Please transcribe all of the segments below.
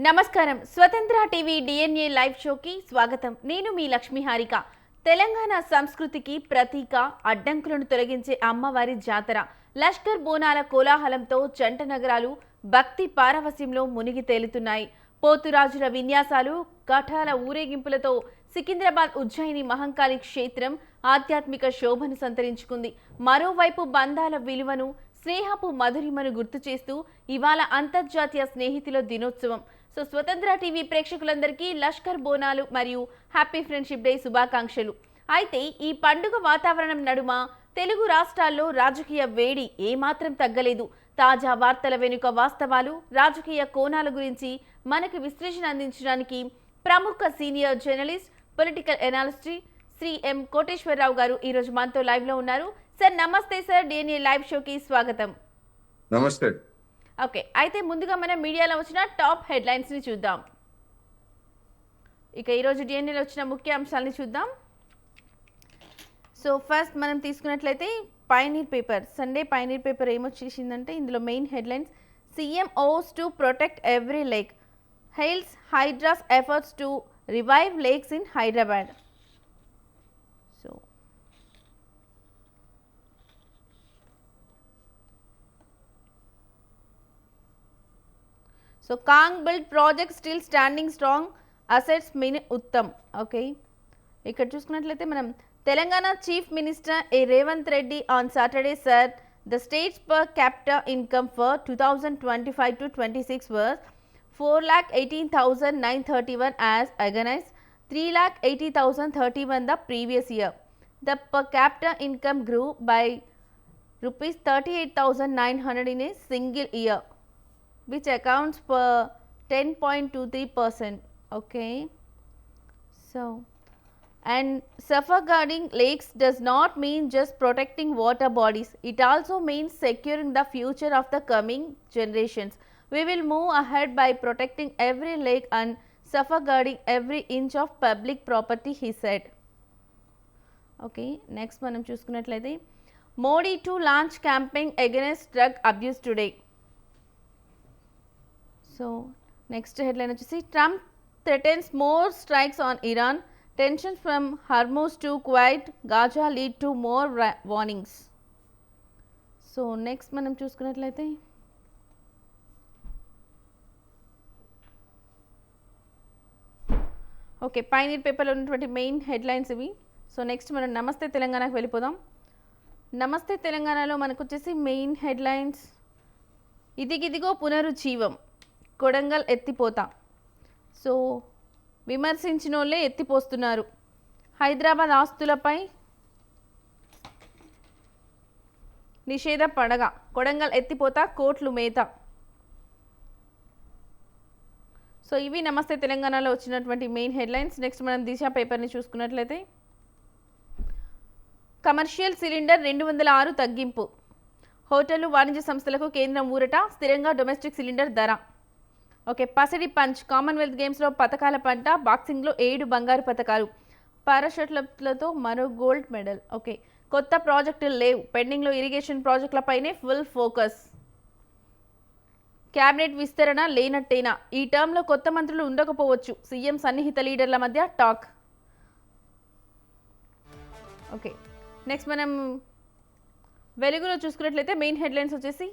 నమస్కారం. స్వతంత్ర TV DNA live షోకి స్వాగతం. నేను మీ లక్ష్మీ హారిక. తెలంగాణ సంస్కృతికి ప్రతీక, అడ్డంకులను తొలగించే అమ్మవారి జాతర. లష్కర్ బోనాల కోలాహలంతో జంట నగరాలు భక్తి పారవస్యంలో మునిగి తేలుతున్నాయి. పోతురాజుల విన్యాసాలు, కఠాల ఊరేగింపులతో సికింద్రాబాద్ ఉజ్జయిని మహంకాళి క్షేత్రం ఆధ్యాత్మిక శోభను సంతరించుకుంది. మరోవైపు బంధాల విలువను, స్నేహపు మధురిమను గుర్తు చేస్తూ ఇవాళ అంతర్జాతీయ స్నేహితుల దినోత్సవం. సో స్వతంత్ర టీవీ ప్రేక్షకులందరికీ లష్కర్ బోనాలు మరియు హ్యాపీ ఫ్రెండ్షిప్ డే శుభాకాంక్షలు. అయితే ఈ పండుగ వాతావరణం నడుమ తెలుగు రాష్ట్రాల్లో రాజకీయ వేడి ఏమాత్రం తగ్గలేదు. తాజా వార్తల వెనుక వాస్తవాలు, రాజకీయ కోణాల గురించి మనకు విశ్లేషణ అందించడానికి ప్రముఖ senior journalist, political analyst Shri ఎం కోటేశ్వరరావు గారు ఈరోజు మనతో లైవ్లో ఉన్నారు. సార్ నమస్తే సార్, డిఎన్ఏ లైవ్ షోకి స్వాగతం. నమస్తే. ఓకే, అయితే ముందుగా మనం మీడియాలో వచ్చిన టాప్ హెడ్లైన్స్ని చూద్దాం. ఇక ఈరోజు డిఎన్ఏలో వచ్చిన ముఖ్య అంశాలని చూద్దాం. సో ఫస్ట్ మనం తీసుకున్నట్లయితే pioneer paper, Sunday pioneer paper ఏమొచ్చేసిందంటే ఇందులో main headlines: CM vows to protect every lake, hails HYDRAA's efforts to revive lakes in Hyderabad. So So Kang built project still standing strong, assets mean uttam. Okay. ఇక్కడ చూసుకున్నట్లయితే మనం Telangana chief minister A Revanth Reddy on Saturday said the state's per capita income for 2025 to 26 was 4,18,931 as against 3,80,031 the previous year. The per capita income grew by rupees 38,900 in a single year, which accounts for 10.23%. Okay, so and safeguarding lakes does not mean just protecting water bodies, it also means securing the future of the coming generations. We will move ahead by protecting every lake and safeguarding every inch of public property, he said. Okay, next మనం చూసుకున్నట్లయితే Modi to launch campaign against drug abuse today. So next headline వచ్చేసి Trump threatens more strikes on Iran, tensions from Hormuz to Kuwait, Gaza lead to more warnings. So next మనం చూసుకున్నట్లయితే okay, pioneer పేపర్లో ఉన్నటువంటి main headlines ఇవి. So next మనం నమస్తే తెలంగాణకు వెళ్ళిపోదాం. నమస్తే తెలంగాణలో మనకు వచ్చేసి మెయిన్ హెడ్లైన్స్: ఇదిగిదిగో పునరుజ్జీవం, కొడంగల్ ఎత్తిపోతా. సో విమర్శించిన వాళ్ళే ఎత్తిపోస్తున్నారు. హైదరాబాద్ ఆస్తులపై నిషేధ పడగ, కొడంగల్ ఎత్తిపోతా, కోట్లు మేత. సో ఇవి నమస్తే తెలంగాణలో వచ్చినటువంటి మెయిన్ హెడ్లైన్స్. నెక్స్ట్ మనం దిశ పేపర్ని చూసుకున్నట్లయితే కమర్షియల్ సిలిండర్ 206 తగ్గింపు, హోటళ్లు వాణిజ్య సంస్థలకు కేంద్రం ఊరట, స్థిరంగా డొమెస్టిక్ సిలిండర్ ధర. ఓకే, పసిడి పంచ్, కామన్వెల్త్ గేమ్స్లో పథకాల పంట, బాక్సింగ్లో 7 బంగారు పథకాలు, పారాషూట్లతో మరో గోల్డ్ మెడల్. ఓకే, కొత్త ప్రాజెక్టులు లేవు, పెండింగ్లో ఇరిగేషన్ ప్రాజెక్టులపైనే ఫుల్ ఫోకస్. క్యాబినెట్ విస్తరణ లేనట్టేనా, ఈ టర్మ్లో కొత్త మంత్రులు ఉండకపోవచ్చు, సీఎం సన్నిహిత లీడర్ల మధ్య టాక్. ఓకే, నెక్స్ట్ మనం వెలుగులో చూసుకున్నట్లయితే మెయిన్ హెడ్లైన్స్ వచ్చేసి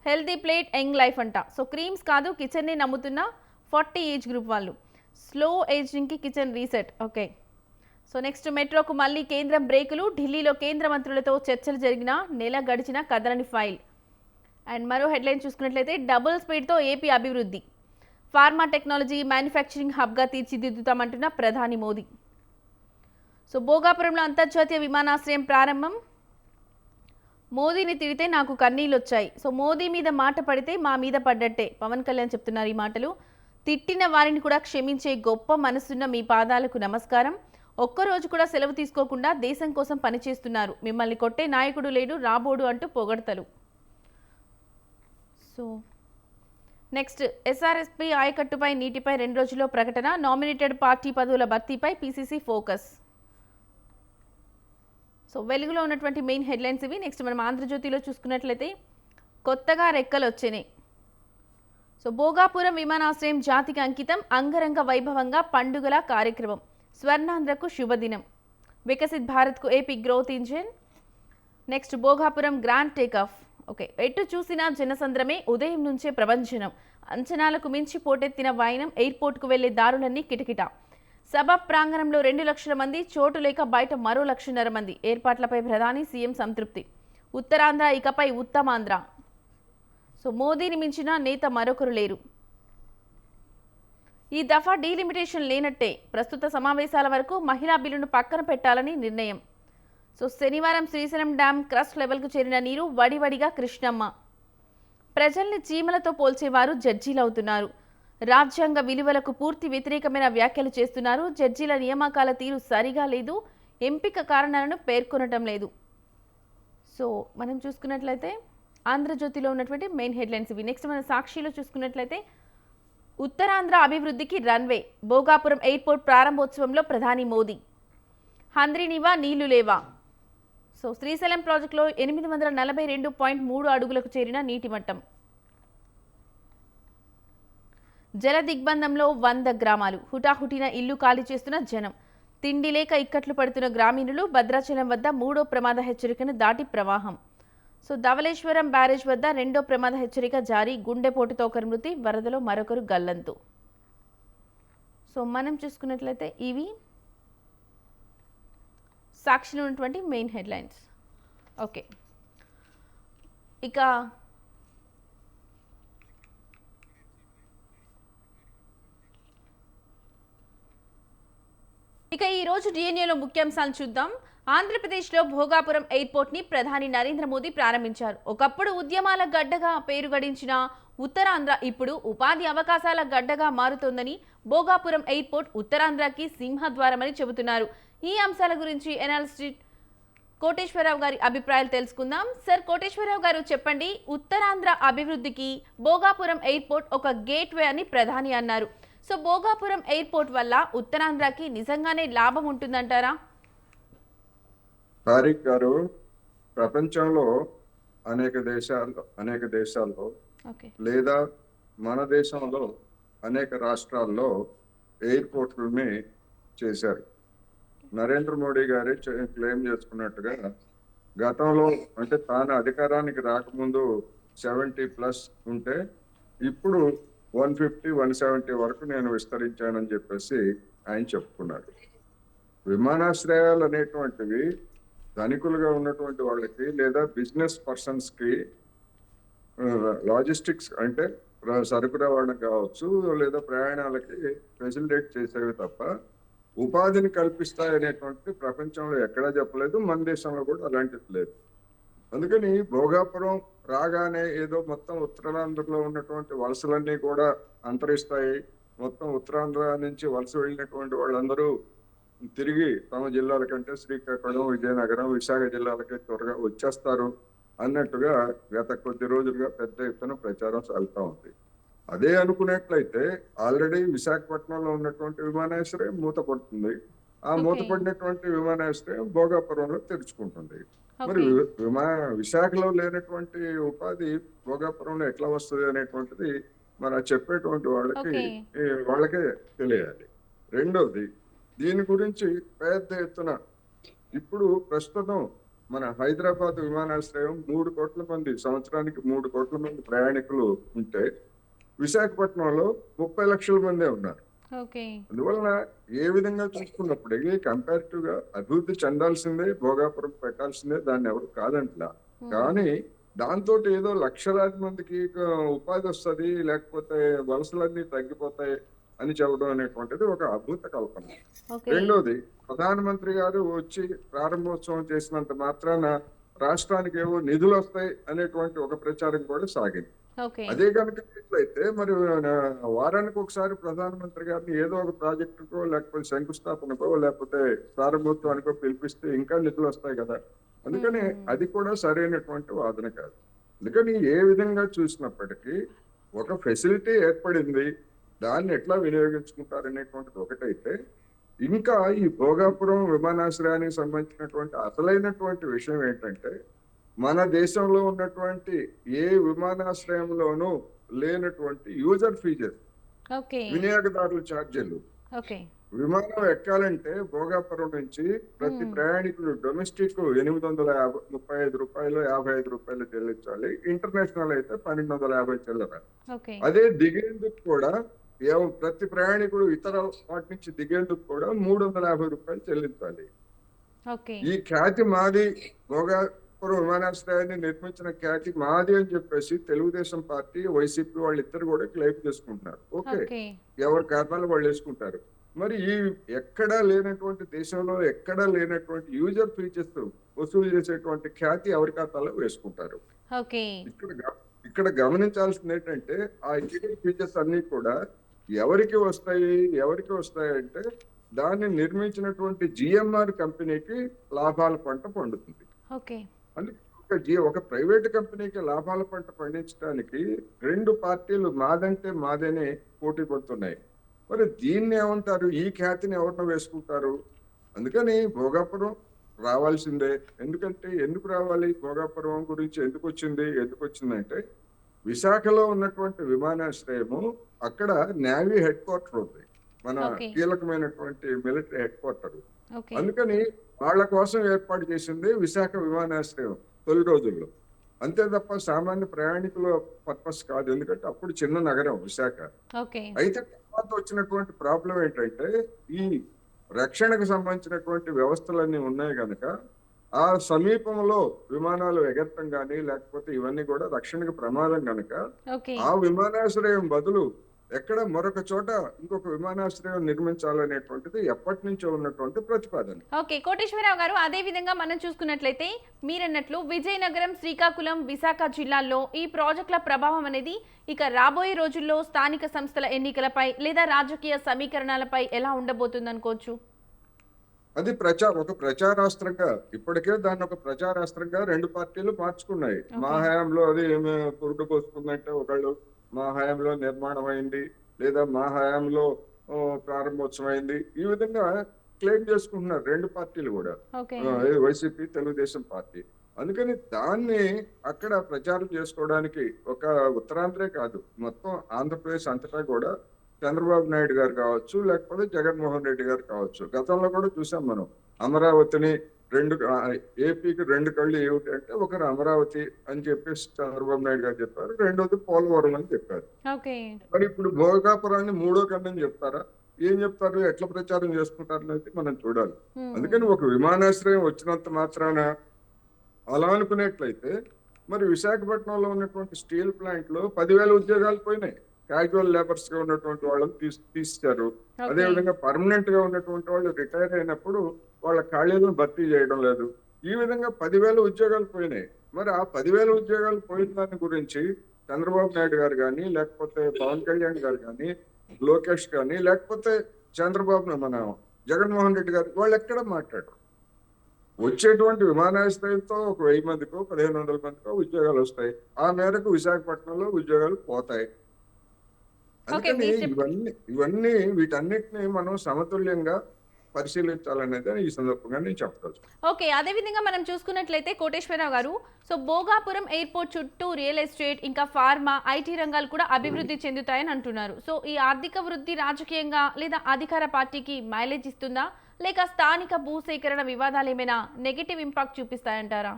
హెల్తీ ప్లేట్ యంగ్ లైఫ్ అంట. సో క్రీమ్స్ కాదు, కిచెన్ని నమ్ముతున్న 40 ఏజ్ గ్రూప్ వాళ్ళు, స్లో ఏజింగ్కి kitchen reset. Okay, so next మెట్రోకు మళ్ళీ కేంద్రం బ్రేకులు, ఢిల్లీలో కేంద్ర మంత్రులతో చర్చలు జరిగిన నెల గడిచిన కదలని ఫైల్. అండ్ మరో హెడ్లైన్ చూసుకున్నట్లయితే డబుల్ స్పీడ్తో ఏపీ అభివృద్ధి, ఫార్మా టెక్నాలజీ మ్యానుఫ్యాక్చరింగ్ హబ్గా తీర్చిదిద్దుతామంటున్న ప్రధాని మోదీ. సో భోగాపురంలో అంతర్జాతీయ విమానాశ్రయం ప్రారంభం, మోదీని తిడితే నాకు కన్నీళ్ళు వచ్చాయి, సో మోదీ మీద మాట పడితే మా మీద పడ్డట్టే, పవన్ కళ్యాణ్ చెప్తున్నారు ఈ మాటలు. తిట్టిన వారిని కూడా క్షమించే గొప్ప మనసున్న మీ పాదాలకు నమస్కారం, ఒక్కరోజు కూడా సెలవు తీసుకోకుండా దేశం కోసం పనిచేస్తున్నారు, మిమ్మల్ని కొట్టే నాయకుడు లేడు రాబోడు అంటూ పొగడతలు. సో నెక్స్ట్ ఎస్ఆర్ఎస్పీ ఆయకట్టుపై నీటిపై 2 రోజుల్లో ప్రకటన, నామినేటెడ్ పార్టీ పదవుల భర్తీపై పీసీసీ ఫోకస్. సో వెలుగులో ఉన్నటువంటి మెయిన్ హెడ్లైన్స్ ఇవి. నెక్స్ట్ మనం ఆంధ్రజ్యోతిలో చూసుకున్నట్లయితే కొత్తగా రెక్కలు వచ్చినాయి. సో భోగాపురం విమానాశ్రయం జాతికి అంకితం, అంగరంగ వైభవంగా పండుగల కార్యక్రమం. స్వర్ణాంధ్రకు శుభదినం. వికసిత్ భారత్కు AP growth engine. Next Bhogapuram grand takeoff. Okay, ఎటు చూసినా జనసంద్రమే, ఉదయం నుంచే ప్రభంజనం. అంచనాలకు మించి పోటెత్తిన వైనం, ఎయిర్పోర్ట్కు వెళ్లే దారులన్నీ కిటకిట. సభ ప్రాంగణంలో 2 లక్షల మంది, చోటు లేక బయట మరో 1.5 లక్షల మంది. ఏర్పాట్లపై ప్రధాని సీఎం సంతృప్తి. ఉత్తరాంధ్ర ఇకపై ఉత్తమాంధ్ర. సో మోదీని మించిన నేత మరొకరు లేరు. ఈ దఫా డీలిమిటేషన్ లేనట్టే. ప్రస్తుత సమావేశాల వరకు మహిళా బిల్లును పక్కన పెట్టాలని నిర్ణయం. సో శనివారం శ్రీశైలం డ్యాం క్రస్ట్ లెవెల్కు చేరిన నీరు వడివడిగా కృష్ణమ్మ. ప్రజల్ని చీమలతో పోల్చేవారు జడ్జీలవుతున్నారు. రాజ్యాంగ విలువలకు పూర్తి వ్యతిరేకమైన వ్యాఖ్యలు చేస్తున్నారు. జడ్జీల నియామకాల తీరు సరిగా లేదు, ఎంపిక కారణాలను పేర్కొనటం లేదు. సో మనం చూసుకున్నట్లయితే ఆంధ్రజ్యోతిలో ఉన్నటువంటి మెయిన్ హెడ్లైన్స్ ఇవి. నెక్స్ట్ మన సాక్షిలో చూసుకున్నట్లయితే ఉత్తరాంధ్ర అభివృద్ధికి రన్వే. భోగాపురం ఎయిర్పోర్ట్ ప్రారంభోత్సవంలో ప్రధాని మోదీ. హంద్రీనివా నీళ్లు లేవా. సో శ్రీశైలం ప్రాజెక్టులో 842.3 అడుగులకు చేరిన నీటి మట్టం. జల దిగ్బంధంలో 100 గ్రామాలు. హుటాహుటిన ఇల్లు ఖాళీ చేస్తున్న జనం. తిండి లేక ఇక్కట్లు పడుతున్న గ్రామీణులు. భద్రాచలం వద్ద 3వ ప్రమాద హెచ్చరికను దాటి ప్రవాహం. సో ధవళేశ్వరం బ్యారేజ్ వద్ద 2వ ప్రమాద హెచ్చరిక జారీ. గుండెపోటుతో ఒకరు మృతి, వరదలో మరొకరు గల్లంతు. సో మనం చూసుకున్నట్లయితే ఇవి సాక్షిలో ఉన్నటువంటి మెయిన్ హెడ్లైన్స్. ఓకే, ఇక ఈరోజు డిఎన్ఏలో ముఖ్యాంశాలు చూద్దాం. ఆంధ్రప్రదేశ్లో భోగాపురం ఎయిర్పోర్ట్ని ప్రధాని నరేంద్ర మోదీ ప్రారంభించారు. ఒకప్పుడు ఉద్యమాల గడ్డగా పేరు గడించిన ఉత్తరాంధ్ర ఇప్పుడు ఉపాధి అవకాశాల గడ్డగా మారుతోందని భోగాపురం ఎయిర్పోర్ట్ ఉత్తరాంధ్రకి సింహద్వారమని చెబుతున్నారు. ఈ అంశాల గురించి ఎనాలిస్ట్ కోటేశ్వరరావు గారి అభిప్రాయాలు తెలుసుకుందాం. సార్ కోటేశ్వరరావు గారు చెప్పండి, ఉత్తరాంధ్ర అభివృద్ధికి భోగాపురం ఎయిర్పోర్ట్ ఒక గేట్వే అని ప్రధాని అన్నారు. సో భోగాపురం ఎయిర్పోర్ట్ వల్ల ఉత్తరాంధ్రకి నిజంగానే లాభం ఉంటుందంటారా? తారిక్ గారు, ప్రపంచంలో అనేక దేశాల్లో లేదా మన దేశంలో అనేక రాష్ట్రాల్లో ఎయిర్పోర్ట్లని చేశారు. నరేంద్ర మోడీ గారే క్లెయిమ్ చేసుకున్నట్టుగా గతంలో అంటే తాను అధికారానికి రాకముందు 70+ ఉంటే ఇప్పుడు 150-170 వరకు నేను విస్తరించానని చెప్పేసి ఆయన చెప్పుకున్నారు. విమానాశ్రయాలు అనేటువంటివి ధనికులుగా ఉన్నటువంటి వాళ్ళకి లేదా బిజినెస్ పర్సన్స్కి లాజిస్టిక్స్ అంటే సరుకు రవాణా కావచ్చు లేదా ప్రయాణాలకి ఫెసిలిటేట్ చేసేవి తప్ప ఉపాధిని కల్పిస్తాయి అనేటువంటిది ప్రపంచంలో ఎక్కడా చెప్పలేదు, మన దేశంలో కూడా అలాంటిది లేదు. అందుకని భోగాపురం రాగానే ఏదో మొత్తం ఉత్తరాంధ్రలో ఉన్నటువంటి వలసలన్నీ కూడా అంతరిస్తాయి, మొత్తం ఉత్తరాంధ్ర నుంచి వలస వెళ్ళినటువంటి వాళ్ళందరూ తిరిగి తమ జిల్లాల కంటే శ్రీకాకుళం, విజయనగరం, విశాఖ జిల్లాలకి త్వరగా వచ్చేస్తారు అన్నట్టుగా గత కొద్ది రోజులుగా పెద్ద ఎత్తున ప్రచారం సాగుతూ ఉంది. అదే అనుకున్నట్లయితే ఆల్రెడీ విశాఖపట్నంలో ఉన్నటువంటి విమానాశ్రయం మూతపడుతుంది. ఆ మూతపడినటువంటి విమానాశ్రయం భోగాపురంలో తెరుచుకుంటుంది. మరి విశాఖలో లేనటువంటి ఉపాధి భోగాపురంలో ఎట్లా వస్తుంది అనేటువంటిది మన చెప్పేటువంటి వాళ్ళకే తెలియాలి. రెండోది, దీని గురించి పెద్ద ఎత్తున ఇప్పుడు ప్రస్తుతం మన హైదరాబాద్ విమానాశ్రయం 3 కోట్ల మంది, సంవత్సరానికి 3 కోట్ల మంది ప్రయాణికులు ఉంటే విశాఖపట్నంలో 30 లక్షల మందే ఉన్నారు. అందువలన ఏ విధంగా చూసుకున్నప్పటికీ కంపారిటివ్ గా అభివృద్ధి చెందాల్సిందే, భోగాపురం పెట్టాల్సిందే, దాన్ని ఎవరు కాదంటలా. కానీ దాంతో ఏదో లక్షలాది మందికి ఉపాధి వస్తుంది లేకపోతే వలసలన్నీ తగ్గిపోతాయి అని చెప్పడం అనేటువంటిది ఒక అద్భుత కల్పన. రెండోది, ప్రధానమంత్రి గారు వచ్చి ప్రారంభోత్సవం చేసినంత మాత్రాన రాష్ట్రానికి ఏవో నిధులు వస్తాయి అనేటువంటి ఒక ప్రచారం కూడా సాగింది. అదే కనుక అయితే మరి వారానికి ఒకసారి ప్రధానమంత్రి గారిని ఏదో ఒక ప్రాజెక్టుకో లేకపోతే శంకుస్థాపనకో లేకపోతే ప్రారంభోత్సవానికో పిలిపిస్తే ఇంకా నిధులు వస్తాయి కదా. అందుకని అది కూడా సరైనటువంటి వాదన కాదు. అందుకని ఏ విధంగా చూసినప్పటికీ ఒక ఫెసిలిటీ ఏర్పడింది, దాన్ని ఎట్లా వినియోగించుకుంటారనేటువంటిది ఒకటైతే, ఇంకా ఈ భోగాపురం విమానాశ్రయానికి సంబంధించినటువంటి అసలైనటువంటి విషయం ఏంటంటే, మన దేశంలో ఉన్నటువంటి ఏ విమానాశ్రయంలోనూ లేనటువంటి యూజర్ ఫీజెస్, ఓకే. వినియోగదారుల ఛార్జీలు. ఓకే. విమానం ఎక్కాలంటే భోగాపురం నుంచి ప్రతి హ్మ్. ప్రయాణికుడు డొమెస్టిక్ ₹835 ₹55 చెల్లించాలి. ఇంటర్నేషనల్ అయితే 1250 చిల్లర. ఓకే. అదే దిగేందుకు కూడా ప్రతి ప్రయాణికుడు ఇతర వాటి నుంచి దిగేందుకు కూడా ₹350 చెల్లించాలి. ఓకే. ఈ ఖ్యాతి మాది, భోగాపురం విమానాశ్రయాన్ని నిర్మించిన ఖ్యాతి మాది అని చెప్పేసి తెలుగుదేశం పార్టీ, వైసీపీ వాళ్ళిద్దరు కూడా క్లెయిమ్ చేసుకుంటున్నారు. Okay, okay. ఎవరి ఖాతాలు వాళ్ళు వేసుకుంటారు. మరి ఈ ఎక్కడా లేనటువంటి దేశంలో ఎక్కడా లేనటువంటి యూజర్ ఫీచర్స్ వసూలు చేసేటువంటి ఖ్యాతి ఎవరి ఖాతాలో వేసుకుంటారు. ఓకే. ఇక్కడ గమనించాల్సింది ఏంటంటే ఆ యూజర్ ఫీచర్స్ అన్ని కూడా ఎవరికి వస్తాయి అంటే దాన్ని నిర్మించినటువంటి జిఎంఆర్ కంపెనీకి లాభాల పంట పండుతుంది. ఓకే. అంటే ఒక ప్రైవేట్ కంపెనీకి లాభాల పంట పండించడానికి రెండు పార్టీలు మాదంటే మాదేనే పోటీ పడుతున్నాయి. మరి దీన్ని ఏమంటారు? ఈ ఖ్యాతిని ఎవరినో వేసుకుంటారు. అందుకని భోగాపురం రావాల్సిందే. ఎందుకు రావాలి? భోగాపురం గురించి ఎందుకు వచ్చిందంటే విశాఖలో ఉన్నటువంటి విమానాశ్రయము, అక్కడ నేవీ హెడ్ క్వార్టర్ ఉంది, మన కీలకమైనటువంటి మిలిటరీ హెడ్ క్వార్టర్. అందుకని వాళ్ళ కోసం ఏర్పాటు చేసింది విశాఖ విమానాశ్రయం తొలి రోజుల్లో. అంతే తప్ప సామాన్య ప్రయాణికుల పర్పస్ కాదు. ఎందుకంటే అప్పుడు చిన్న నగరం విశాఖ. అయితే తర్వాత వచ్చినటువంటి ప్రాబ్లం ఏంటంటే ఈ రక్షణకు సంబంధించినటువంటి వ్యవస్థలన్నీ ఉన్నాయి కనుక ఆ సమీపంలో విమానాలు ఎగరటం కానీ లేకపోతే ఇవన్నీ కూడా రక్షణకు ప్రమాదం కనుక ఆ విమానాశ్రయం బదులు ఎక్కడ మరొక చోట ఇంకొక విమానాశ్రయం నిర్మించాలనేటువంటిది ఎప్పటి నుంచో ఉన్నటువంటి ప్రతిపాదన. ఓకే కోటేశ్వరరావు గారు, అదే విధంగా మనం చూసుకున్నట్లయితే మీరన్నట్లు విజయనగరం, శ్రీకాకుళం, విశాఖ జిల్లాల్లో ఈ ప్రాజెక్టుల ప్రభావం అనేది ఇక రాబోయే రోజుల్లో స్థానిక సంస్థల ఎన్నికలపై లేదా రాజకీయ సమీకరణాలపై ఎలా ఉండబోతుంది అనుకోవచ్చు? అది ఒక ప్రచారాస్త్రంగా, ఇప్పటికే దాన్ని ఒక ప్రచారాస్త్రంగా రెండు పార్టీలు మార్చుకున్నాయి. మా హయాంలో అది ఏమి పురుడు పోసుకుందంటే ఒకళ్ళు మా హయాంలో నిర్మాణం అయింది, లేదా మా హయాంలో ప్రారంభోత్సవం అయింది, ఈ విధంగా క్లెయిమ్ చేసుకుంటున్నారు రెండు పార్టీలు కూడా, వైసీపీ, తెలుగుదేశం పార్టీ. అందుకని దాన్ని అక్కడ ప్రచారం చేసుకోవడానికి ఒక ఉత్తరాంధ్రే కాదు, మొత్తం ఆంధ్రప్రదేశ్ అంతటా కూడా చంద్రబాబు నాయుడు గారు కావచ్చు, లేకపోతే జగన్మోహన్ రెడ్డి గారు కావచ్చు. గతంలో కూడా చూసాం మనం, అమరావతిని ఏపీకి రెండు కళ్ళు ఏమిటంటే ఒకరు అమరావతి అని చెప్పేసి చంద్రబాబు నాయుడు గారు చెప్పారు, రెండోది పోలవరం అని చెప్పారు. మరి ఇప్పుడు భోగాపురాన్ని మూడో కన్ను చెప్తారా? ఏం చెప్తారు? ఎట్లా ప్రచారం చేసుకుంటారు అనేది మనం చూడాలి. అందుకని ఒక విమానాశ్రయం వచ్చినంత మాత్రాన అలా అనుకునేట్లయితే మరి విశాఖపట్నంలో ఉన్నటువంటి స్టీల్ ప్లాంట్ లో 10,000 ఉద్యోగాలు పోయినాయి. క్యాజువల్ లేబర్స్ గా ఉన్నటువంటి వాళ్ళని తీస్తారు. అదేవిధంగా పర్మనెంట్ గా ఉన్నటువంటి వాళ్ళు రిటైర్ అయినప్పుడు వాళ్ళ ఖాళీలను భర్తీ చేయడం లేదు. ఈ విధంగా 10,000 ఉద్యోగాలు పోయినాయి. మరి ఆ 10,000 ఉద్యోగాలు పోయిన దాని గురించి చంద్రబాబు నాయుడు గారు కానీ, లేకపోతే పవన్ కళ్యాణ్ గారు కానీ, లోకేష్ కానీ, లేకపోతే మన జగన్మోహన్ రెడ్డి గారు, వాళ్ళు ఎక్కడ మాట్లాడరు. వచ్చేటువంటి విమానాశ్రయంతో ఒక 1000 మందికో 1,500 మందికో ఉద్యోగాలు వస్తాయి. ఆ మేరకు విశాఖపట్నంలో ఉద్యోగాలు పోతాయి. అందుకని ఇవన్నీ వీటన్నిటిని మనం సమతుల్యంగా పరిశీలించాలనేది ఈ సందర్భంగా నేను చెప్పవచ్చు. ఓకే, అదే విధంగా మనం చూసుకున్నట్లయితే కోటేశ్వరరావు గారు, సో భోగాపురం ఎయిర్పోర్ట్ చుట్టూ రియల్ ఎస్టేట్, ఇంకా ఫార్మా, ఐటీ రంగాలు కూడా అభివృద్ధి చెందుతాయని అంటున్నారు. సో ఈ ఆర్థిక వృద్ధి రాజకీయంగా లేదా అధికార పార్టీకి మైలేజ్ ఇస్తుందా, లేక స్థానిక భూసేకరణ వివాదాలు ఏమైనా నెగటివ్ ఇంపాక్ట్ చూపిస్తాయంటారా?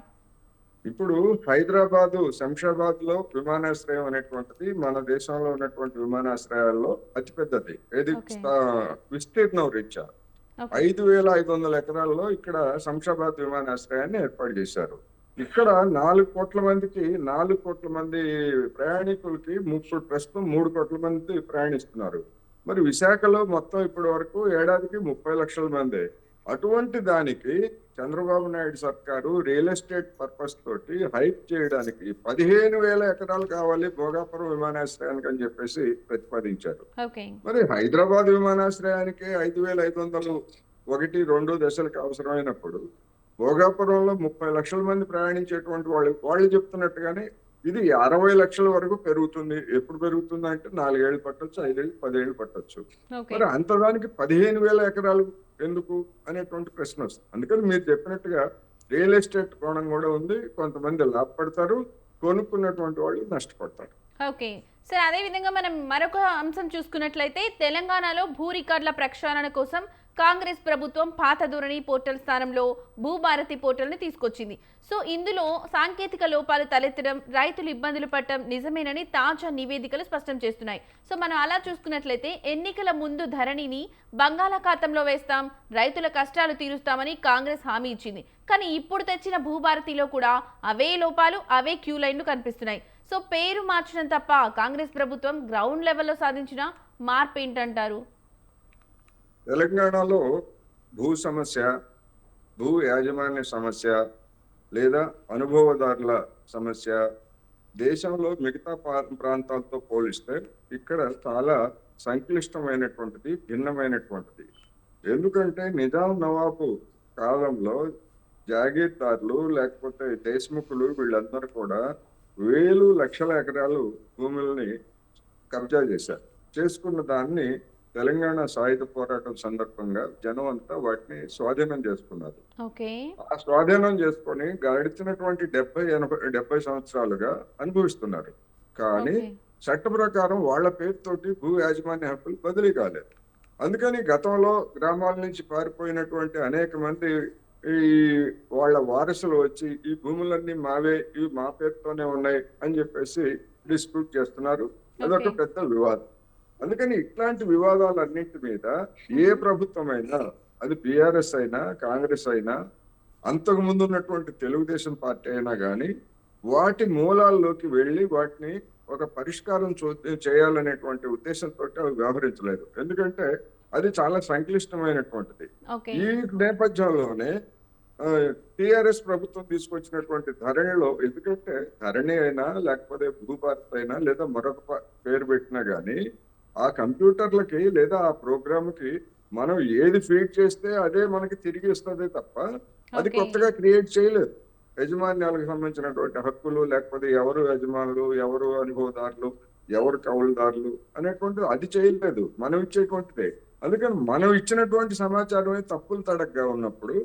ఇప్పుడు హైదరాబాద్, శంషాబాద్ లో విమానాశ్రయం అనేటువంటిది మన దేశంలో ఉన్నటువంటి విమానాశ్రయాల్లో అతిపెద్దది. ఏది విస్తీర్ణం రీత్యా 5,500 ఎకరాల్లో ఇక్కడ శంషాబాద్ విమానాశ్రయాన్ని ఏర్పాటు చేశారు. ఇక్కడ 4 కోట్ల మంది ప్రయాణికులకి ప్రస్తుతం 3 కోట్ల మంది ప్రయాణిస్తున్నారు. మరి విశాఖలో మొత్తం ఇప్పటి వరకు ఏడాదికి 30 లక్షల మంది. అటువంటి దానికి చంద్రబాబు నాయుడు సర్కారు రియల్ ఎస్టేట్ పర్పస్ తోటి హైప్ చేయడానికి 15,000 ఎకరాలు కావాలి భోగాపురం విమానాశ్రయానికి అని చెప్పేసి ప్రతిపాదించారు. మరి హైదరాబాద్ విమానాశ్రయానికి 5,500 1-2 దశలకు అవసరమైనప్పుడు భోగాపురంలో 30 లక్షల మంది ప్రయాణించేటువంటి వాళ్ళు చెప్తున్నట్టుగానే ఇది 60 లక్షల వరకు పెరుగుతుంది. ఎప్పుడు పెరుగుతుంది అంటే 4 ఏళ్ళు పట్టొచ్చు, 5 ఏళ్ళు, 10 ఏళ్ళు పట్టొచ్చు. మరి అంతదానికి 15,000 ఎకరాలు ఎందుకు అనేటువంటి ప్రశ్న వస్తుంది. అందుకని మీరు చెప్పినట్టుగా రియల్ ఎస్టేట్ కోణం కూడా ఉంది. కొంతమంది లాభపడతారు, కొనుక్కున్నటువంటి వాళ్ళు నష్టపడతారు. ఓకే. సరే, అదే విధంగా మనం మరొక అంశం చూసుకున్నట్లయితే తెలంగాణలో భూ రికార్డుల ప్రక్షాళన కోసం కాంగ్రెస్ ప్రభుత్వం పాత ధోరణి పోర్టల్ స్థానంలో భూభారతి పోర్టల్ని తీసుకొచ్చింది. సో ఇందులో సాంకేతిక లోపాలు తలెత్తడం, రైతులు ఇబ్బందులు పడటం నిజమేనని తాజా నివేదికలు స్పష్టం చేస్తున్నాయి. సో మనం అలా చూసుకున్నట్లయితే ఎన్నికల ముందు ధరణిని బంగాళాఖాతంలో వేస్తాం, రైతుల కష్టాలు తీరుస్తామని కాంగ్రెస్ హామీ ఇచ్చింది. కానీ ఇప్పుడు తెచ్చిన భూభారతిలో కూడా అవే లోపాలు, అవే క్యూ లైన్లు కనిపిస్తున్నాయి. సో పేరు మార్చడం తప్ప కాంగ్రెస్ ప్రభుత్వం గ్రౌండ్ లెవెల్లో సాధించిన మార్పు ఏంటంటారు? తెలంగాణలో భూ సమస్య, భూ యాజమాన్య సమస్య లేదా అనుభవదారుల సమస్య దేశంలో మిగతా ప్రాంతాలతో పోలిస్తే ఇక్కడ చాలా సంక్లిష్టమైనటువంటిది, భిన్నమైనటువంటిది. ఎందుకంటే నిజాం నవాబు కాలంలో జాగీర్దారులు లేకపోతే దేశముఖులు వీళ్ళందరూ కూడా వేలు లక్షల ఎకరాలు భూముల్ని కబ్జా చేశారు. చేసుకున్న దాన్ని తెలంగాణ సాయుధ పోరాటం సందర్భంగా జనం అంతా వాటిని స్వాధీనం చేసుకున్నారు. ఓకే. ఆ స్వాధీనం చేసుకొని గడిచినటువంటి 70 సంవత్సరాలుగా అనుభవిస్తున్నారు. కానీ ఓకే. చట్ట ప్రకారం వాళ్ళ పేరుతోటి భూ యాజమాన్య హక్కులు బదిలీ కాలేదు. అందుకని గతంలో గ్రామాల నుంచి పారిపోయినటువంటి అనేక మంది ఈ వాళ్ళ వారసులు వచ్చి ఈ భూములన్నీ మావే, ఇవి మా పేరుతోనే ఉన్నాయి అని చెప్పేసి డిస్ప్యూట్ చేస్తున్నారు. అదొక ఓకే. పెద్ద వివాదం. అందుకని ఇట్లాంటి వివాదాలన్నింటి మీద ఏ ప్రభుత్వం అయినా, అది బీఆర్ఎస్ అయినా కాంగ్రెస్ అయినా అంతకు ముందు ఉన్నటువంటి తెలుగుదేశం పార్టీ అయినా కానీ వాటి మూలాల్లోకి వెళ్ళి వాటిని ఒక పరిష్కారం చేయాలనేటువంటి ఉద్దేశంతో అవి వ్యవహరించలేదు. ఎందుకంటే అది చాలా సంక్లిష్టమైనటువంటిది. ఓకే. ఈ నేపథ్యంలోనే టిఆర్ఎస్ ప్రభుత్వం తీసుకొచ్చినటువంటి ధరణిలో, ఎందుకంటే ధరణి అయినా లేకపోతే భూభారత్ అయినా లేదా మరొక పేరు పెట్టినా గానీ ఆ కంప్యూటర్లకి లేదా ఆ ప్రోగ్రామ్కి మనం ఏది ఫీడ్ చేస్తే అదే మనకి తిరిగి ఇస్తుంది తప్ప అది ఓకే. కొత్తగా క్రియేట్ చేయలేదు. యజమాన్యాలకు సంబంధించినటువంటి హక్కులు లేకపోతే ఎవరు యజమానులు, ఎవరు అనుభవదారులు, ఎవరు కౌలుదారులు అనేటువంటిది అది చేయలేదు, మనం ఇచ్చేటువంటిదే. అందుకని మనం ఇచ్చినటువంటి సమాచారమే తప్పులు తడగ్గా ఉన్నప్పుడు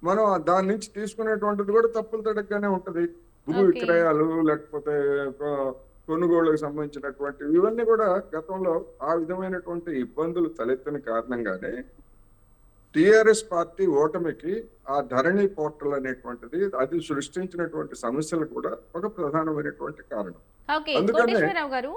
మనం దాని నుంచి తీసుకునేటువంటిది కూడా తప్పులు తడగ్గానే ఉంటది. భూ ఓకే. విక్రయాలు లేకపోతే కొనుగోళ్లకు సంబంధించినటువంటి ఇవన్నీ కూడా గతంలో ఆ విధమైనటువంటి ఇబ్బందులు తలెత్తిన కారణంగానే టిఆర్ఎస్ పార్టీ ఓటమికి ఆ ధరణి పోర్టల్ అనేటువంటిది అది సృష్టించినటువంటి సమస్యలు కూడా ఒక ప్రధానమైనటువంటి కారణం. ఓకే. అందుకనే కోటేశ్వరరావు గారు,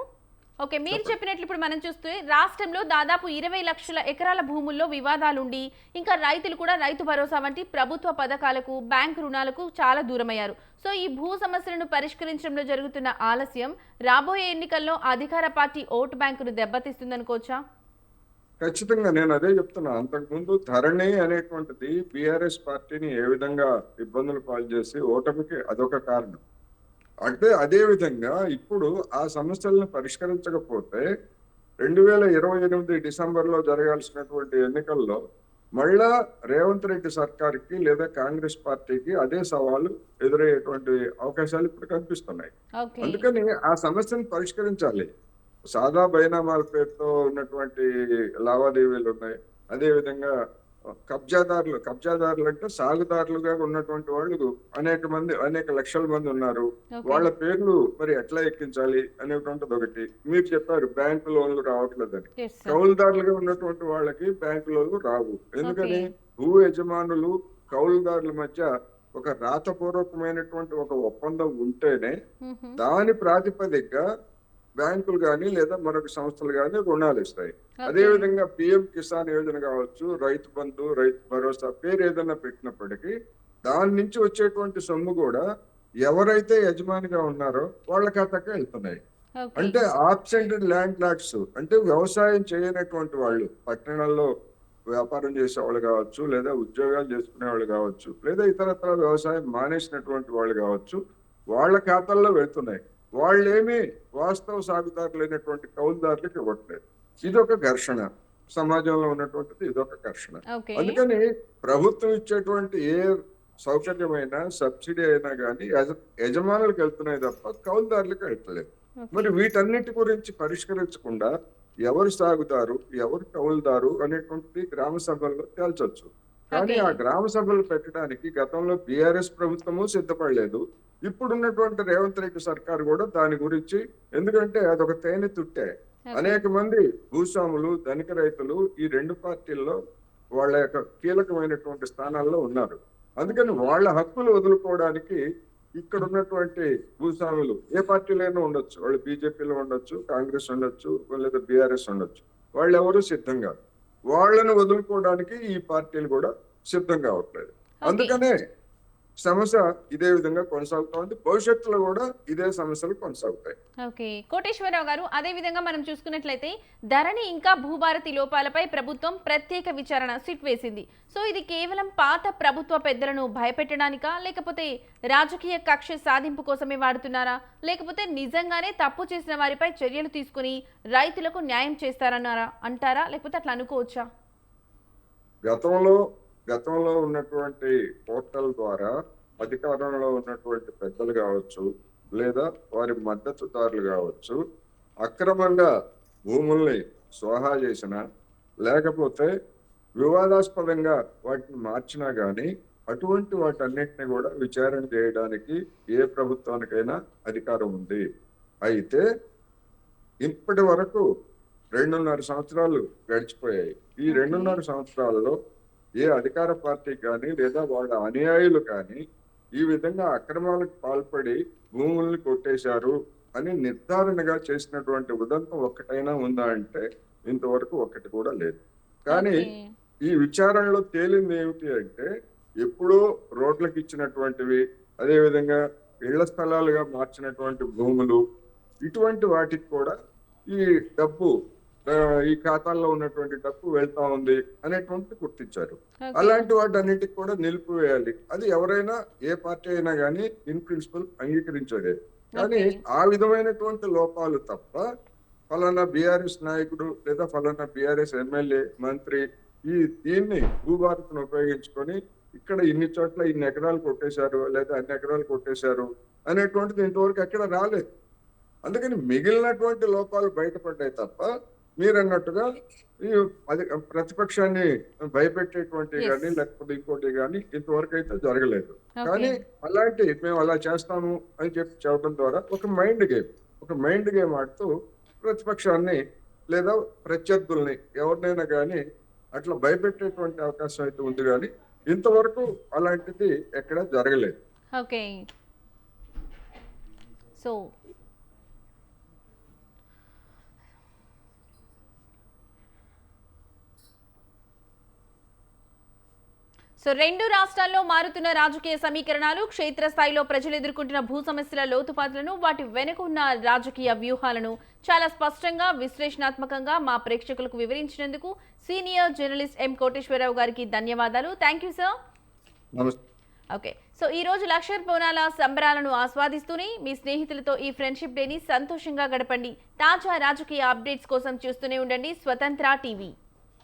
ఓకే, మీరు చెప్పండి. చెప్పినట్లు ఇప్పుడు మనం చూస్తే రాష్ట్రంలో దాదాపు 20 లక్షల ఎకరాల భూముల్లో వివాదాలుండి ఇంకా రైతులు కూడా రైతు భరోసా వంటి ప్రభుత్వ పథకాలకు, బ్యాంకు రుణాలకు చాలా దూరమయ్యారు. సో ఈ భూ సమస్యలను పరిష్కరించడంలో జరుగుతున్న ఆలస్యం రాబోయే ఎన్నికల్లో అధికార పార్టీ ఓటు బ్యాంకును దెబ్బతీస్తుందనుకోవచ్చా? ఖచ్చితంగా నేను అదే చెప్తున్నా. అంతకుముందు ధరణి అనేటువంటిది బీఆర్ఎస్ పార్టీని ఏ విధంగా ఇబ్బందులు పాలు చేసి ఓటమికి అదొక కారణం. అంటే అదే విధంగా ఇప్పుడు ఆ సమస్యలను పరిష్కరించకపోతే 2028 డిసెంబర్లో జరగాల్సినటువంటి ఎన్నికల్లో మళ్ళా రేవంత్ రెడ్డి సర్కార్కి లేదా కాంగ్రెస్ పార్టీకి అదే సవాలు ఎదురయ్యేటువంటి అవకాశాలు ఇప్పుడు కనిపిస్తున్నాయి. ఓకే. అందుకని ఆ సమస్యను పరిష్కరించాలి. సాదా బైనామాల పేరుతో ఉన్నటువంటి లావాదేవీలు ఉన్నాయి. అదే విధంగా కబ్జాదారులు అంటే సాగుదారులుగా ఉన్నటువంటి వాళ్ళు అనేక లక్షల మంది ఉన్నారు. ఓకే. వాళ్ళ పేర్లు మరి ఎట్లా ఎక్కించాలి అనేటువంటిది ఒకటి. మీరు చెప్పారు బ్యాంకు లోన్లు రావట్లేదని. Yes sir. కౌలుదారులుగా ఉన్నటువంటి వాళ్ళకి బ్యాంకు లోన్లు రావు. ఎందుకని? ఓకే. భూ యజమానులు కౌలుదారుల మధ్య ఒక రాతపూర్వకమైనటువంటి ఒక ఒప్పందం ఉంటేనే మ్మ్హ. దాని ప్రాతిపదికగా బ్యాంకులు కానీ లేదా మరొక సంస్థలు కానీ రుణాలు ఇస్తాయి. ఓకే. అదే విధంగా పిఎం కిసాన్ యోజన కావచ్చు, రైతు బంధు, రైతు భరోసా పేరు ఏదైనా పెట్టినప్పటికీ దాని నుంచి వచ్చేటువంటి సొమ్ము కూడా ఎవరైతే యజమానిగా ఉన్నారో వాళ్ళ ఖాతాకే వెళ్తున్నాయి. ఓకే. అంటే ఆబ్సెంటెడ్ ల్యాండ్ లాట్స్ అంటే వ్యవసాయం చేయనటువంటి వాళ్ళు, పట్టణాల్లో వ్యాపారం చేసేవాళ్ళు కావచ్చు, లేదా ఉద్యోగాలు చేసుకునే వాళ్ళు కావచ్చు, లేదా ఇతరత్ర వ్యవసాయం మానేసినటువంటి వాళ్ళు కావచ్చు, వాళ్ళ ఖాతాల్లో వెళ్తున్నాయి. వాళ్ళేమి వాస్తవ సాగుదారులైనటువంటి కౌలుదారులకు ఇవ్వట్లేదు. ఇదొక ఘర్షణ, సమాజంలో ఉన్నటువంటిది ఇదొక ఘర్షణ. ఓకే. అందుకని ప్రభుత్వం ఇచ్చేటువంటి ఏ సౌకర్యమైనా సబ్సిడీ అయినా కానీ యజమానులకు వెళ్తున్నాయి తప్ప కౌలుదారులకు వెళ్తలేదు. ఓకే. మరి వీటన్నిటి గురించి పరిష్కరించకుండా ఎవరు సాగుదారు, ఎవరు కౌలుదారు అనేటువంటిది గ్రామ సభల్లో తేల్చొచ్చు. కానీ ఓకే. ఆ గ్రామ సభలు పెట్టడానికి గతంలో బీఆర్ఎస్ ప్రభుత్వము సిద్ధపడలేదు, ఇప్పుడున్నటువంటి రేవంత్ రెడ్డి సర్కారు కూడా దాని గురించి, ఎందుకంటే అదొక తేనె తుట్టే. అనేక మంది భూస్వాములు, ధనిక రైతులు ఈ రెండు పార్టీల్లో వాళ్ళ యొక్క కీలకమైనటువంటి స్థానాల్లో ఉన్నారు. అందుకని వాళ్ళ హక్కులు వదులుకోవడానికి ఇక్కడ ఉన్నటువంటి భూస్వాములు ఏ పార్టీలైనా ఉండొచ్చు, వాళ్ళు బీజేపీలో ఉండొచ్చు, కాంగ్రెస్ ఉండొచ్చు, లేదా బీఆర్ఎస్ ఉండొచ్చు, వాళ్ళు ఎవరు సిద్ధం కాదు. వాళ్ళని వదులుకోవడానికి ఈ పార్టీలు కూడా సిద్ధం కావట్లేదు. అందుకనే సమస్య ఇదే విధంగా కొనసాగుతోంది. భవిష్యత్తులో కూడా ఇదే సమస్యలు కొనసాగుతాయి. ఓకే, కోటేశ్వరరావు గారు, అదే విధంగా మనం చూసుకున్నట్లయితే ధరణి ఇంకా భూభారతి లోపాలపై ప్రభుత్వం ప్రత్యేక విచారణ సిట్ వేసింది. సో ఇది కేవలం పాత ప్రభుత్వ పెద్దలను భయపెట్టడానికా, లేకపోతే రాజకీయ కక్ష సాధింపు కోసమే వాడుతున్నారా, లేకపోతే నిజంగానే తప్పు చేసిన వారిపై చర్యలు తీసుకుని రైతులకు న్యాయం చేస్తారన్నారా అంటారా, లేకపోతే అట్లా అనుకోవచ్చా? గతంలో ఉన్నటువంటి పోర్టల్ ద్వారా అధికారంలో ఉన్నటువంటి పెద్దలు కావచ్చు, లేదా వారి మద్దతుదారులు కావచ్చు, అక్రమంగా భూముల్ని స్వాహా చేసిన, లేకపోతే వివాదాస్పదంగా వాటిని మార్చినా గానీ అటువంటి వాటన్నిటిని కూడా విచారణ చేయడానికి ఏ ప్రభుత్వానికైనా అధికారం ఉంది. అయితే ఇప్పటి వరకు 2.5 సంవత్సరాలు గడిచిపోయాయి. ఈ 2.5 సంవత్సరాలలో ఏ అధికార పార్టీ కానీ లేదా వాళ్ళ అనుయాయులు కానీ ఈ విధంగా అక్రమాలకు పాల్పడి భూముల్ని కొట్టేశారు అని నిర్ధారణగా చేసినటువంటి ఉదంతం ఒక్కటైనా ఉందా అంటే ఇంతవరకు ఒక్కటి కూడా లేదు. కానీ ఈ విచారణలో తేలింది ఏమిటి అంటే, ఎప్పుడో రోడ్లకు ఇచ్చినటువంటివి, అదేవిధంగా ఇళ్ల స్థలాలుగా మార్చినటువంటి భూములు, ఇటువంటి వాటికి కూడా ఈ డబ్బు, ఈ ఖాతాల్లో ఉన్నటువంటి డబ్బు వెళ్తా ఉంది అనేటువంటి గుర్తించారు. అలాంటి వాటన్నిటికి కూడా నిలిపివేయాలి. అది ఎవరైనా, ఏ పార్టీ అయినా కానీ ఇన్ ప్రిన్సిపల్ అంగీకరించేదే. కానీ ఆ విధమైనటువంటి లోపాలు తప్ప ఫలానా బీఆర్ఎస్ నాయకుడు లేదా ఫలానా బీఆర్ఎస్ ఎమ్మెల్యే, మంత్రి దీన్ని భూభారతిని ఉపయోగించుకొని ఇక్కడ ఇన్ని చోట్ల ఇన్ని ఎకరాలు కొట్టేశారు లేదా అన్ని ఎకరాలు కొట్టేశారు అనేటువంటిది ఇంతవరకు ఎక్కడ రాలేదు. అందుకని మిగిలినటువంటి లోపాలు బయటపడ్డాయి తప్ప మీరన్నట్టుగా ఈ ప్రతిపక్షాన్ని భయపెట్టేటువంటి కానీ లేకపోతే ఇంకోటి కానీ ఇంతవరకు అయితే జరగలేదు. కానీ అలాంటి మేము అలా చేస్తాము అని చెప్పడం ద్వారా ఒక మైండ్ గేమ్ ఆడుతూ ప్రతిపక్షాన్ని లేదా ప్రత్యర్థుల్ని ఎవరినైనా కానీ అట్లా భయపెట్టేటువంటి అవకాశం అయితే ఉంది. కానీ ఇంతవరకు అలాంటిది ఎక్కడ జరగలేదు. ఓకే, సో రెండు రాష్ట్రాల్లో మారుతున్న రాజకీయ సమీకరణాలు, క్షేత్రస్థాయిలో ప్రజలు ఎదుర్కొంటున్న భూ సమస్యల లోతుపాట్లను, వాటి వెనుక ఉన్న రాజకీయ వ్యూహాలను చాలా స్పష్టంగా, విశ్లేషణాత్మకంగా మా ప్రేక్షకులకు వివరించినందుకు సీనియర్ జర్నలిస్ట్ ఎం కోటేశ్వరరావు గారికి ధన్యవాదాలు. Thank you sir. Okay, so ఈ రోజు లక్షర్ బోనాల సంబరాలను ఆస్వాదిస్తూనే మీ స్నేహితులతో ఈ ఫ్రెండ్షిప్ డేని సంతోషంగా గడపండి. తాజా రాజకీయ అప్డేట్స్ కోసం చూస్తూనే ఉండండి స్వతంత్ర టీవీ.